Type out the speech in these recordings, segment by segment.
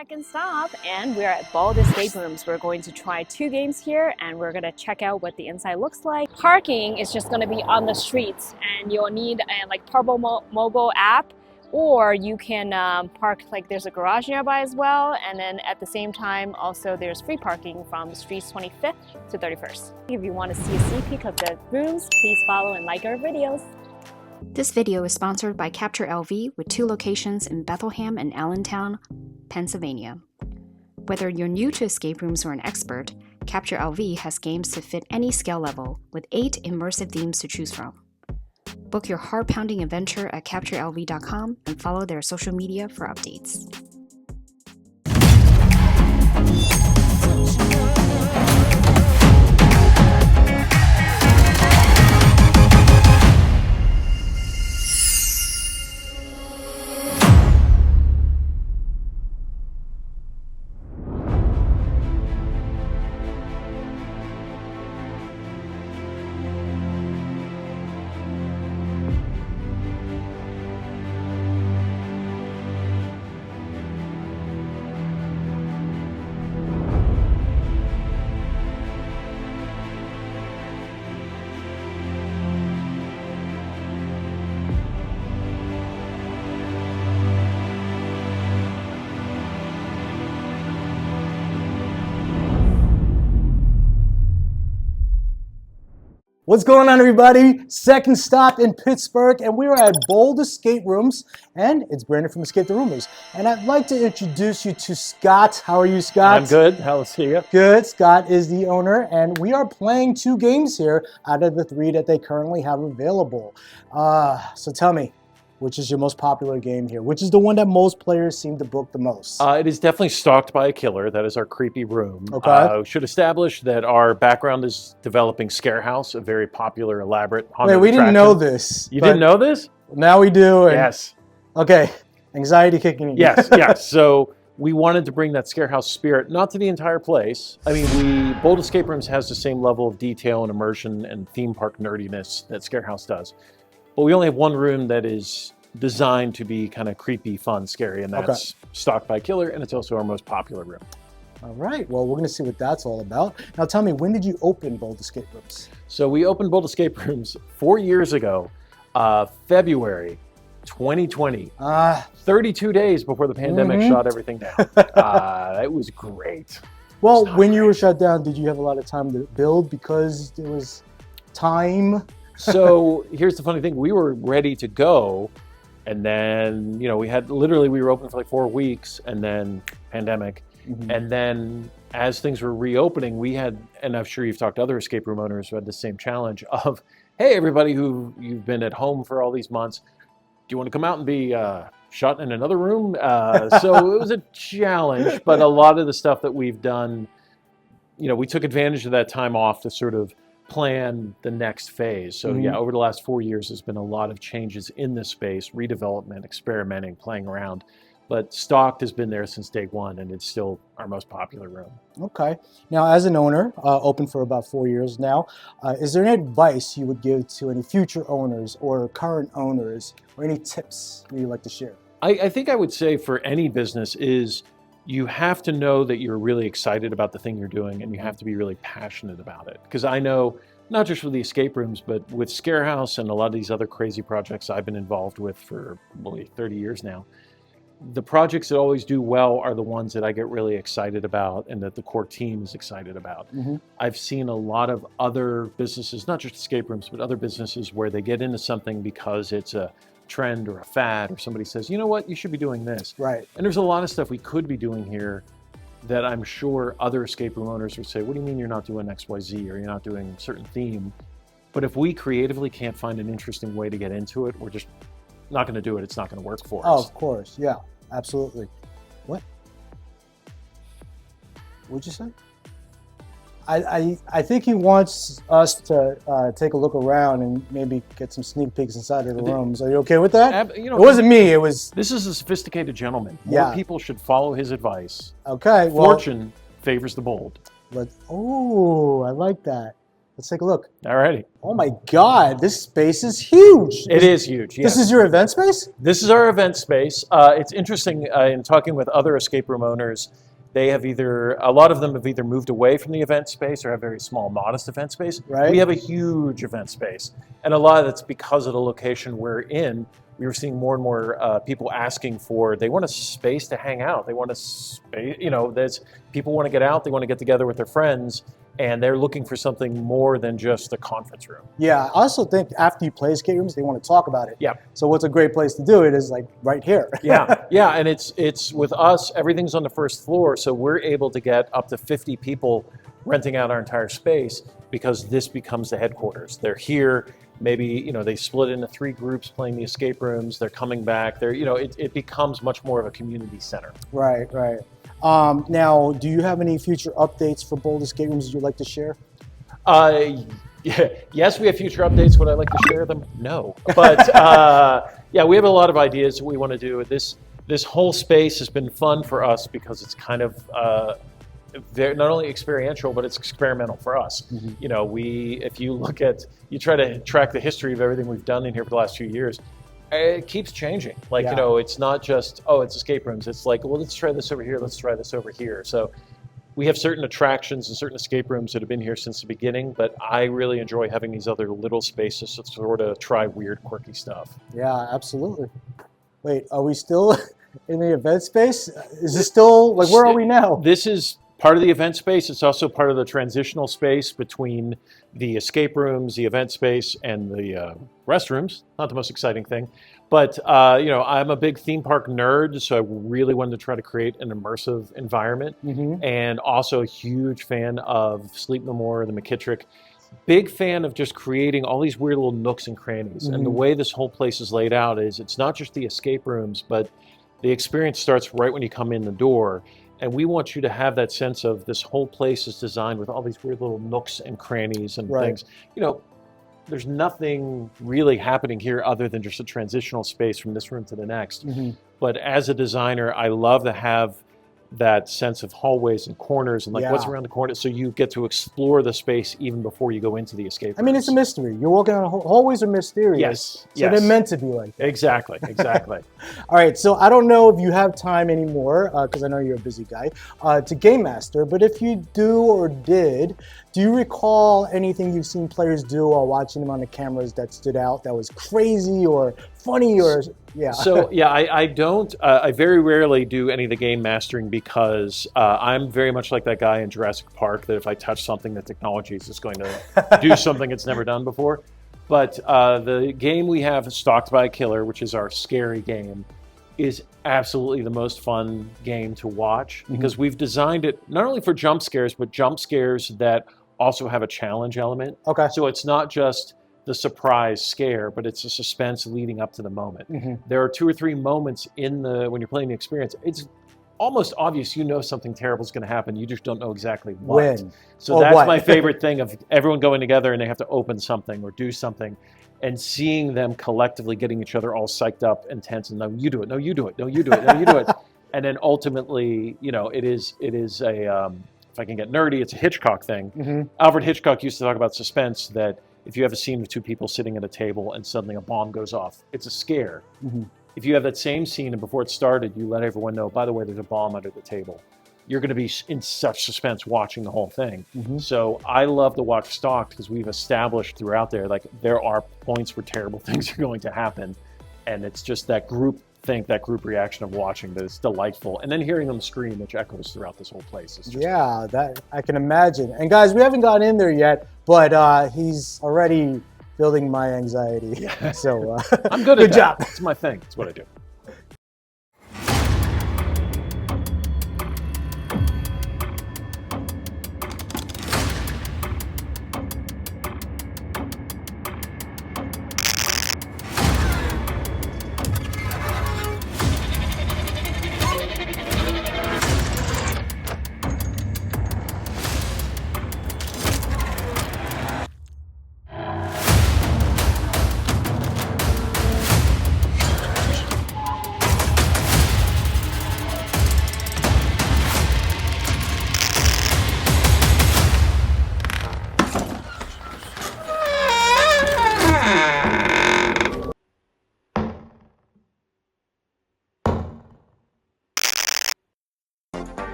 second stop, and we're at Bald Escape Rooms. We're going to try 2 games here, and we're going to check out what the inside looks like. Parking is just going to be on the streets, and you'll need a mobile app, or you can park, like there's a garage nearby as well, and then at the same time also there's free parking from streets 25th to 31st. If you want to see a sneak peek of the rooms, please follow and like our videos. This video is sponsored by Capture LV with 2 locations in Bethlehem and Allentown, Pennsylvania. Whether you're new to escape rooms or an expert, Capture LV has games to fit any skill level with 8 immersive themes to choose from. Book your heart-pounding adventure at CaptureLV.com and follow their social media for updates. What's going on, everybody? Second stop in Pittsburgh, and we're at Bold Escape Rooms, and it's Brandon from ESCAPETHEROOMers. And I'd like to introduce you to Scott. How are you, Scott? I'm good. How to see you? Good. Scott is the owner, and we are playing 2 games here out of the 3 that they currently have available. So tell me, which is your most popular game here? Which is the one that most players seem to book the most? It is definitely Stalked by a Killer. That is our creepy room. Okay. We should establish that our background is developing Scare House, a very popular, elaborate haunted Wait, we didn't attraction. know this. You didn't know this? Now we do. And Yes. okay. Anxiety kicking in. Yes, yes. So we wanted to bring that Scare House spirit, not to the entire place. I mean, Bold Escape Rooms has the same level of detail and immersion and theme park nerdiness that Scare House does. But we only have one room that is designed to be kind of creepy, fun, scary, and that's Stalked by a Killer, and it's also our most popular room. All right, well, we're gonna see what that's all about. Now tell me, when did you open Bold Escape Rooms? So we opened Bold Escape Rooms 4 years ago, February 2020. 32 days before the pandemic shot everything down. It was great. Well, when you were shut down, did you have a lot of time to build because there was time? So here's the funny thing. We were ready to go, and then, you know, we were open for like 4 weeks, and then pandemic. And then as things were reopening, we had, and I'm sure you've talked to other escape room owners who had the same challenge of, hey, everybody you've been at home for all these months, do you want to come out and be shut in another room? So it was a challenge, but a lot of the stuff that we've done, you know, we took advantage of that time off to sort of plan the next phase. So yeah, over the last 4 years, there's been a lot of changes in this space, redevelopment, experimenting, playing around. But Stalked has been there since day one, and it's still our most popular room. Okay. Now, as an owner, open for about 4 years now, is there any advice you would give to any future owners or current owners, or any tips you'd like to share? I think I would say for any business is you have to know that you're really excited about the thing you're doing, and you have to be really passionate about it. Because I know, not just with the escape rooms, but with Scare House and a lot of these other crazy projects I've been involved with for probably 30 years now, the projects that always do well are the ones that I get really excited about and that the core team is excited about. I've seen a lot of other businesses, not just escape rooms, but other businesses where they get into something because it's a trend or a fad, or somebody says, you know what, you should be doing this. Right. And there's a lot of stuff we could be doing here that I'm sure other escape room owners would say, what do you mean you're not doing XYZ, or you're not doing a certain theme? But if we creatively can't find an interesting way to get into it, we're just not going to do it. It's not going to work for us. Oh, of course. Yeah, absolutely. What? What'd you say? I think he wants us to take a look around and maybe get some sneak peeks inside of the rooms. Are you okay with that? You know, it wasn't me. It was. This is a sophisticated gentleman. More people should follow his advice. Okay. Fortune favors the bold. But oh, I like that. Let's take a look. Alrighty. Oh my God, this space is huge. It is huge. Yes. This is your event space? This is our event space. It's interesting in talking with other escape room owners. They have a lot of them have either moved away from the event space or have very small, modest event space. Right. We have a huge event space. And a lot of that's because of the location we're in. We were seeing more and more people asking they want a space to hang out. They want a space, people want to get out, they want to get together with their friends, and they're looking for something more than just a conference room. Yeah, I also think after you play escape rooms, they want to talk about it. Yeah. So what's a great place to do it is like right here. Yeah, and it's with us, everything's on the first floor, so we're able to get up to 50 people renting out our entire space because this becomes the headquarters. They're here. Maybe, they split into 3 groups playing the escape rooms. They're coming back. It becomes much more of a community center. Right. Now, do you have any future updates for Bold Escape Rooms you'd like to share? Yes, we have future updates. Would I like to share them? No. But yeah, we have a lot of ideas we want to do. This whole space has been fun for us because it's kind of not only experiential, but it's experimental for us. Mm-hmm. If you try to track the history of everything we've done in here for the last few years, it keeps changing. It's not just, it's escape rooms. It's like, well, let's try this over here. Let's try this over here. So we have certain attractions and certain escape rooms that have been here since the beginning, but I really enjoy having these other little spaces to sort of try weird, quirky stuff. Yeah, absolutely. Wait, are we still in the event space? Is this still, where are we now? This is part of the event space. It's also part of the transitional space between the escape rooms, the event space, and the restrooms. Not the most exciting thing. But, I'm a big theme park nerd, so I really wanted to try to create an immersive environment. Mm-hmm. And also a huge fan of Sleep No More, the McKittrick. Big fan of just creating all these weird little nooks and crannies. Mm-hmm. And the way this whole place is laid out is it's not just the escape rooms, but the experience starts right when you come in the door. And we want you to have that sense of this whole place is designed with all these weird little nooks and crannies and things. There's nothing really happening here other than just a transitional space from this room to the next. Mm-hmm. But as a designer, I love to have that sense of hallways and corners and what's around the corner, so you get to explore the space even before you go into the escape rooms. I mean, it's a mystery. You're walking on hallways are mysterious. Yes. So they're meant to be like that. Exactly. All right, so I don't know if you have time anymore, because I know you're a busy guy, to Game Master, but if you do or did, do you recall anything you've seen players do while watching them on the cameras that stood out, that was crazy or funny or, yeah? So, yeah, I don't, I very rarely do any of the game mastering because I'm very much like that guy in Jurassic Park that if I touch something, the technology is just going to do something it's never done before. But the game we have, Stalked by a Killer, which is our scary game, is absolutely the most fun game to watch because we've designed it not only for jump scares, but jump scares that also have a challenge element. Okay. So it's not just the surprise scare, but it's a suspense leading up to the moment. Mm-hmm. There are 2 or 3 moments when you're playing the experience, it's almost obvious something terrible is going to happen. You just don't know exactly what. When. So that's my favorite thing of everyone going together and they have to open something or do something and seeing them collectively getting each other all psyched up and tense and no, you do it, no, you do it, no, you do it, no, you do it. And then ultimately, it is a, if I can get nerdy, it's a Hitchcock thing. Mm-hmm. Alfred Hitchcock used to talk about suspense, that if you have a scene of 2 people sitting at a table and suddenly a bomb goes off, it's a scare. Mm-hmm. If you have that same scene and before it started, you let everyone know, by the way, there's a bomb under the table, you're going to be in such suspense watching the whole thing. Mm-hmm. So I love to watch Stalked because we've established throughout there, there are points where terrible things are going to happen. And it's just that group reaction of watching that is delightful. And then hearing them scream, which echoes throughout this whole place. Is just that I can imagine. And guys, we haven't gotten in there yet, but he's already building my anxiety. Yeah. So I'm good at that. Job. It's my thing. It's what I do.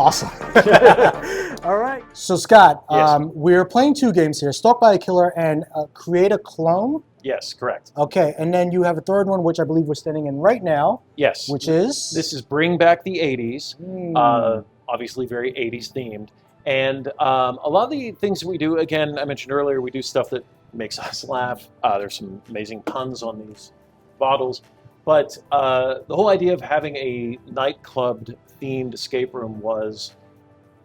Awesome. All right. So Scott, Yes. we're playing 2 games here, Stalked by a Killer and Create a Clone. Yes, correct. Okay, and then you have a third one, which I believe we're standing in right now, Yes. which is? This is Bring Back the 80s. Hmm. Obviously very 80s themed. And a lot of the things that we do, again, I mentioned earlier, we do stuff that makes us laugh. There's some amazing puns on these bottles. But the whole idea of having a nightclub-themed escape room was,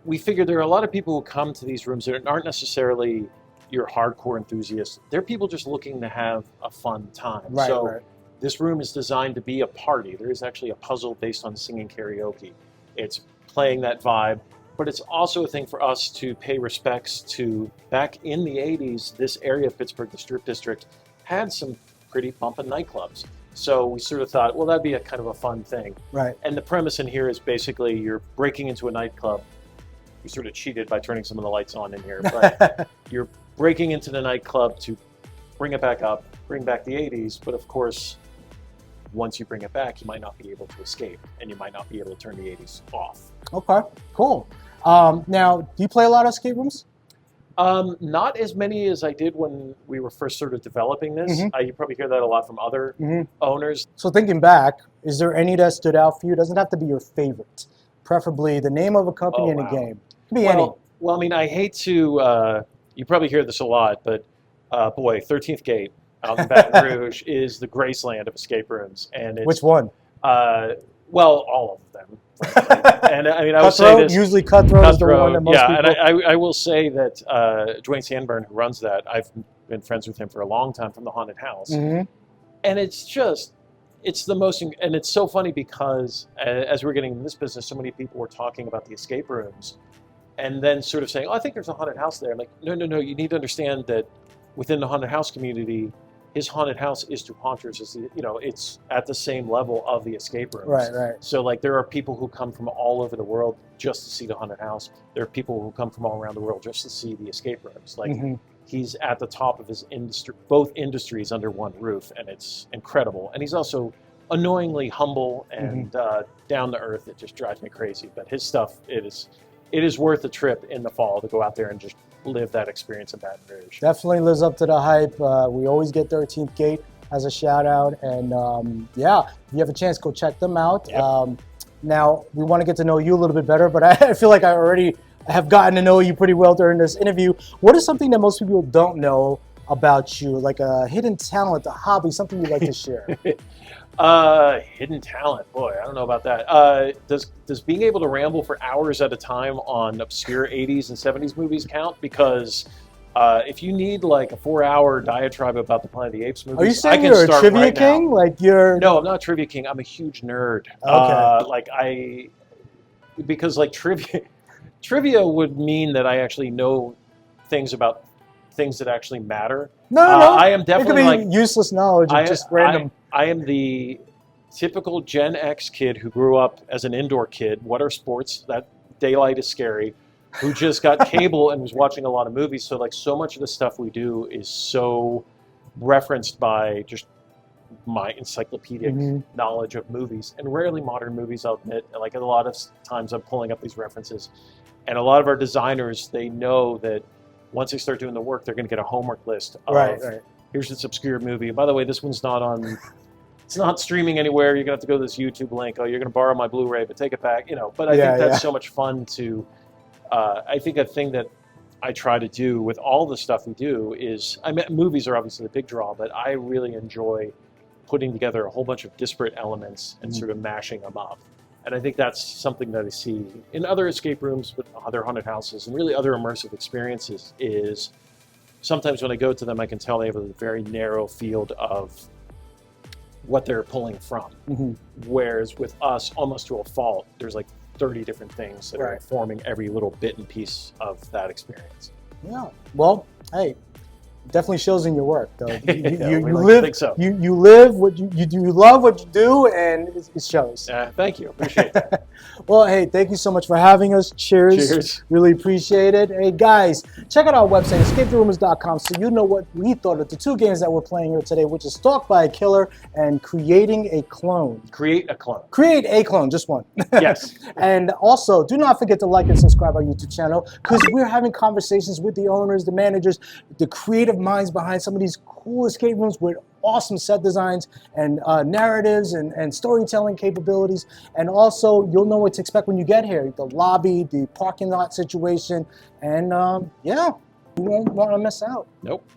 we figured there are a lot of people who come to these rooms that aren't necessarily your hardcore enthusiasts. They're people just looking to have a fun time. Right, So right. this room is designed to be a party. There is actually a puzzle based on singing karaoke. It's playing that vibe, but it's also a thing for us to pay respects to, back in the 80s, this area of Pittsburgh, the Strip District, had some pretty bumpin' nightclubs. So we sort of thought, well, that'd be a kind of a fun thing. Right. And the premise in here is basically you're breaking into a nightclub. We sort of cheated by turning some of the lights on in here, but you're breaking into the nightclub to bring it back up, bring back the 80s, but of course, once you bring it back, you might not be able to escape, and you might not be able to turn the 80s off. Okay, cool. Now, do you play a lot of escape rooms? Not as many as I did when we were first sort of developing this. You probably hear that a lot from other owners. So thinking back, is there any that stood out for you? It doesn't have to be your favorite. Preferably the name of a company and a game. It could be any. Well, I mean, I hate to, you probably hear this a lot, but boy, 13th Gate out in Baton Rouge is the Graceland of escape rooms. And it's, Which one? Well, all of them. And I mean, I would say Cutthroat? this. Usually Cutthroat is the one that most people... And I will say that Dwayne Sandburn, who runs that, I've been friends with him for a long time from the Haunted House. And it's just, it's the most, and it's so funny because as we're getting in this business, so many people were talking about the escape rooms and then sort of saying, oh, I think there's a haunted house there. I'm like, no, you need to understand that within the haunted house community, his haunted house is to haunters. It's at the same level of the escape rooms. Right. So like there are people who come from all over the world just to see the haunted house. There are people who come from all around the world just to see the escape rooms. Like he's at the top of his industry, both industries under one roof, and it's incredible. And he's also annoyingly humble and down to earth. It just drives me crazy. But his stuff, it is worth the trip in the fall to go out there and just live that experience in Baton Rouge. Definitely lives up to the hype. We always get 13th Gate as a shout out. And yeah, if you have a chance, go check them out. Yep. Now, we want to get to know you a little bit better, but I feel like I already have gotten to know you pretty well during this interview. What is something that most people don't know about you? Like a hidden talent, a hobby, something you'd like to share? Hidden talent, boy, I don't know about that. Does being able to ramble for hours at a time on obscure 80s and 70s movies count? Because if you need like a 4-hour diatribe about the Planet of the Apes movies, Are you saying I can you're a start trivia right king? now. Like you're... No, I'm not a trivia king. I'm a huge nerd. Okay. Because like trivia would mean that I actually know things about things that actually matter. No. I am definitely it could be useless knowledge of just random... I am the typical Gen X kid who grew up as an indoor kid. What are sports? That daylight is scary. Who just got cable and was watching a lot of movies. So like so much of the stuff we do is so referenced by just my encyclopedic knowledge of movies, and rarely modern movies, I'll admit. Like a lot of times I'm pulling up these references, and a lot of our designers, they know that once they start doing the work, they're going to get a homework list of here's this obscure movie. By the way, this one's not on. It's not streaming anywhere. You're gonna have to go to this YouTube link. Oh, you're gonna borrow my Blu-ray, but take it back. But I think that's so much fun to. I think a thing that I try to do with all the stuff we do is, I mean, movies are obviously the big draw, but I really enjoy putting together a whole bunch of disparate elements and sort of mashing them up. And I think that's something that I see in other escape rooms, with other haunted houses, and really other immersive experiences. Is sometimes when I go to them, I can tell they have a very narrow field of what they're pulling from. Whereas with us, almost to a fault, there's like 30 different things that are informing every little bit and piece of that experience. Yeah. Well, hey, Definitely shows in your work, though. Yeah, we you like to live, think so. you live what you do. You love what you do, and it shows. Thank you. Appreciate that. Well, hey, thank you so much for having us. Cheers. Cheers. Really appreciate it. Hey, guys, check out our website, escapetheroomers.com, so you know what we thought of the two games that we're playing here today, which is Stalked by a Killer and Creating a Clone. Create a clone. Create a clone, just one. Yes. And also, do not forget to like and subscribe our YouTube channel, because we're having conversations with the owners, the managers, the creative minds behind some of these cool escape rooms with awesome set designs and narratives and storytelling capabilities. And also, you'll know what to expect when you get here. The lobby, the parking lot situation, and yeah, you won't want to miss out. Nope.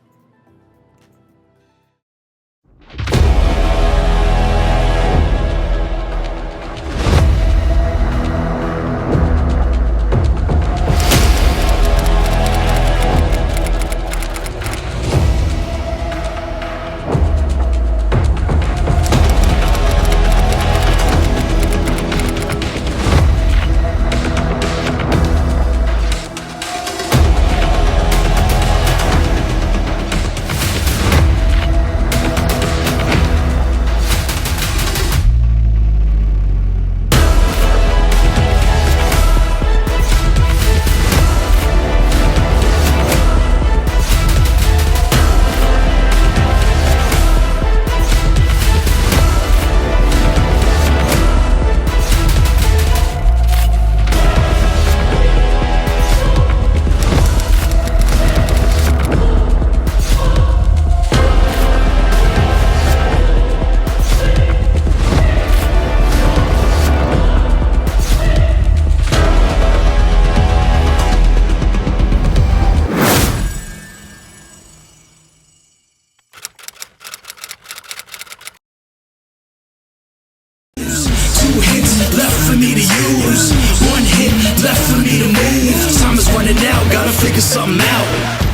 Left for me to use, one hit left for me to move. Time is running out, gotta figure something out.